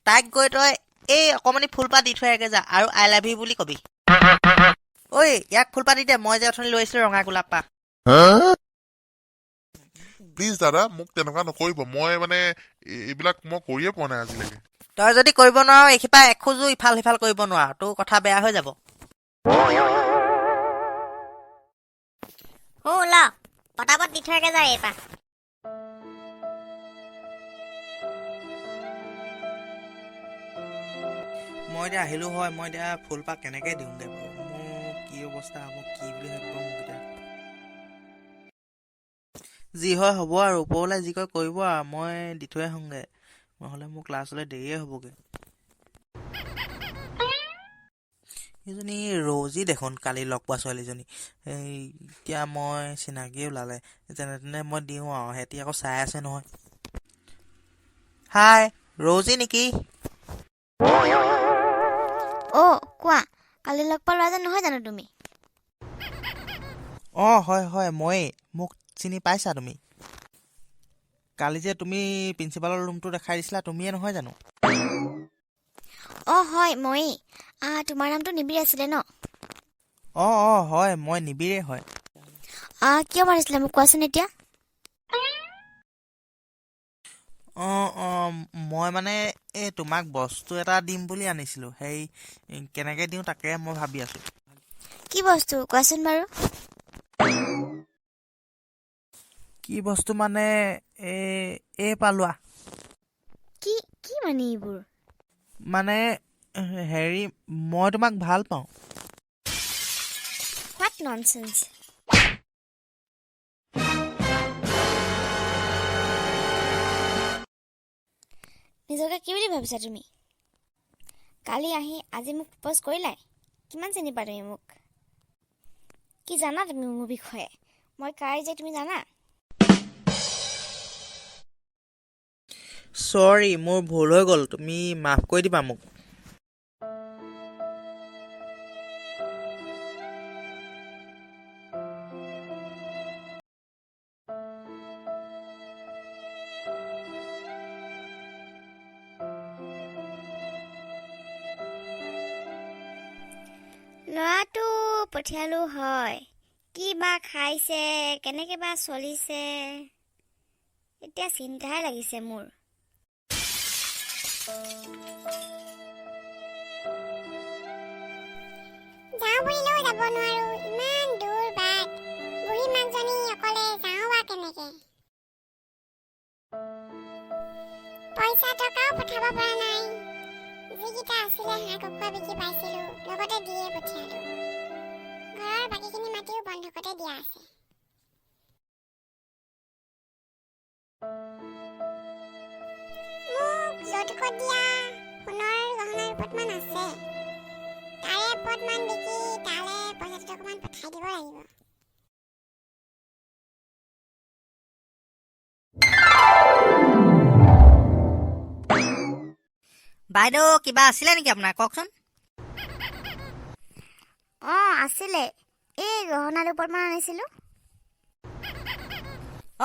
তাইক গৈ তই এই অকমানি ফুলপাহ দি থৈ আগে যা আৰু আই লাভ ইউ বুলি কবি। ঐ ইয়াক ফুলপাহ দি দে, মই যে অথনি লৈ আহিছিলো ৰঙা গোলাপ পাহ। প্লিজ দাদা মোক তেনেকুৱা নকৰিব, মই মানে এইবিলাক মই কৰিয়ে পোৱা নাই আজিলৈকে। তই যদি কৰিব নোৱাৰ এইখিপা এখোজো ইফাল সিফাল কৰিব নোৱাৰ, তোৰ কথা বেয়া হৈ যাব। ল পটাপট দি থৈ আগে যা এইপা। মই এতিয়া আহিলো হয়, মই এতিয়া ফুলপাহ কেনেকে দিওঁগে বাৰু, মোৰ কি অৱস্থা হ'ব, কি বুলি ভাবিব মোক এতিয়া। যি হয় হ'ব আৰু, ওপৰলৈ যি কয় কৰিব আৰু, মই দি থৈ আহোঁগে, নহ'লে মোৰ ক্লাছলৈ দেৰিয়ে হ'বগে। সেইজনী ৰৌজি দেখোন, কালি লগ পোৱা ছোৱালীজনী। এতিয়া মই চিনাকিয়ে ওলালে, যেনে তেনে মই দিওঁ আৰু, সিহঁতি আকৌ চাই আছে নহয়। হাই, ৰৌজি নেকি? কোৱা, কালি লগ পোৱা ল'ৰাজন নহয় জানো তুমি? হয় হয় ময়েই, মোক চিনি পাইছা তুমি? কালি যে তুমি প্ৰিন্সিপালৰ ৰুমটো দেখাই দিছিলা, তুমিয়ে নহয় জানো? হয় ময়েই। তোমাৰ নামটো নিবিড় আছিলে ন? হয়, মই নিবিড়ে হয়। কিয় মাৰিছিলে মোক কোৱাচোন এতিয়া? মই মানে তোমাক বস্তু এটা দিম বুলি আনিছিলোঁ, কেনেকে দিওঁ তাকে মই ভাবি আছোঁ। কি বস্তু কোৱাচোন বাৰু? কি বস্তু মানে পালোৱা। কি কি মানে এইবোৰ? মানে মই তোমাক ভাল পাওঁ। What nonsense. নিজকে কি বুলি ভাবিছা তুমি? কালি আহি আজি মোক প্ৰপ'জ কৰিলাই? কিমান চিনি পা তুমি মোক? কি জানা তুমি মোৰ বিষয়ে? মই কাৰ যে তুমি জানা? চৰি, মোৰ ভুল হৈ গ'ল, তুমি মাফ কৰি দিবা মোক। ল'ৰাটো পঠিয়ালো হয়, কি বা খাইছে, কেনেকে বা চলিছে, এতিয়া চিন্তাহে লাগিছে মোৰ। যাওঁ বুলিলেও যাব নোৱাৰো, ইমান দূৰ বাট। বুঢ়ী মাকজনী অকলে যাওঁ বা কেনেকে? পইচা টকাও পঠাব পৰা নাই। যিকেইটা আছিলে হাঁহ কুকুৰা বিকি পাইছিলো, লগতে দিয়ে পঠিয়ালো। ঘৰৰ বাকীখিনি মাটিও বন্ধকতে দিয়া আছে। মোক যৌতুকত দিয়া সোণৰ গহনাৰ ওপৰত আছে। তাৰে ওপৰত বিকি তালে পইচা দুটকামান পঠাই দিব লাগিব। বাইদেউ কিবা আছিলে নেকি আপোনাৰ, কওকচোন? আছিলে, এই গহনা দুপৰমান আনিছিলোঁ।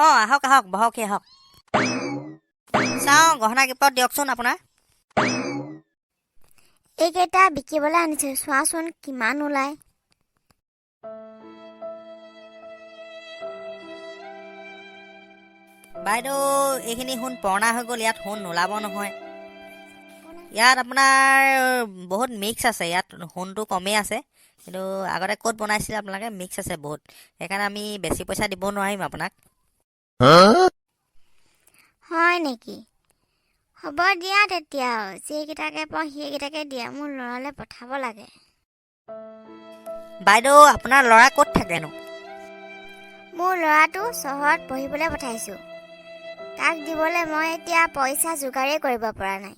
আহক আহক, বহকহি আহক। চাওঁ গহনা কেইপদ দিয়কচোন আপোনাৰ। এইকেইটা বিকিবলৈ আনিছোঁ, চোৱাচোন কিমান ওলায়। বাইদেউ এইখিনি সোণ পুৰণা হৈ গ'ল, ইয়াত সোণ নোলাব নহয়। ইয়াত আপোনাৰ বহুত মিক্স আছে, ইয়াত সোণটো কমেই আছে, কিন্তু আগতে ক'ত বনাইছিলে আপোনালোকে, মিক্স আছে বহুত, সেইকাৰণে আমি বেছি পইচা দিব নোৱাৰিম আপোনাক। হয় নেকি? হ'ব দিয়া তেতিয়া, যিকেইটাকে পাওঁ সেইকেইটাকে দিয়া, মোৰ ল'ৰালৈ পঠাব লাগে। বাইদেউ আপোনাৰ ল'ৰা ক'ত থাকেনো? মোৰ ল'ৰাটো চহৰত পঢ়িবলৈ পঠাইছোঁ, তাক দিবলৈ মই এতিয়া পইচা যোগাৰেই কৰিব পৰা নাই।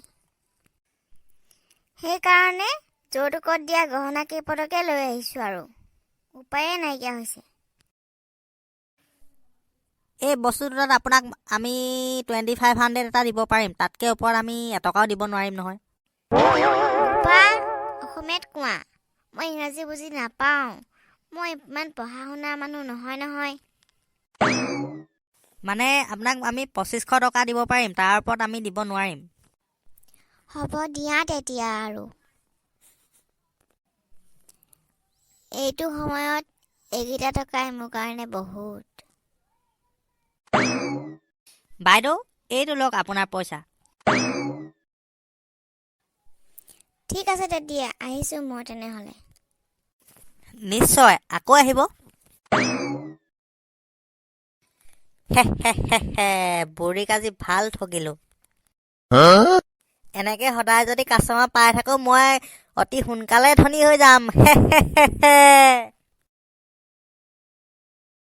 সেইকাৰণে যৌতুকত দিয়া গহনা কেইপদকে লৈ আহিছোঁ আৰু, উপায়ে নাইকিয়া হৈছে। এই বস্তু দুটাত আপোনাক আমি 2500 এটা দিব পাৰিম, তাতকৈ ওপৰত আমি এটকাও দিব নোৱাৰিম নহয়। বোপা, অসমীয়াত কোৱা, মই ইংৰাজী বুজি নাপাওঁ, মই ইমান পঢ়া শুনা মানুহ নহয়। মানে আপোনাক আমি 2500 টকা দিব পাৰিম, তাৰ ওপৰত আমি দিব নোৱাৰিম। হ'ব দিয়া তেতিয়া আৰু এইটো সময়ত এইকেইটা টকাই মোৰ কাৰণে বহুত বাইদেউ এইটো লওক আপোনাৰ পইচা। ঠিক আছে তেতিয়া আহিছোঁ মই তেনেহ'লে নিশ্চয় আকৌ আহিব। বুঢ়ীক আজি ভাল ঠগিলো। এনেকে সদায় যদি কাষ্টমাৰ পাই থাকো মই অতি সোনকালে ধনী হৈ যাম।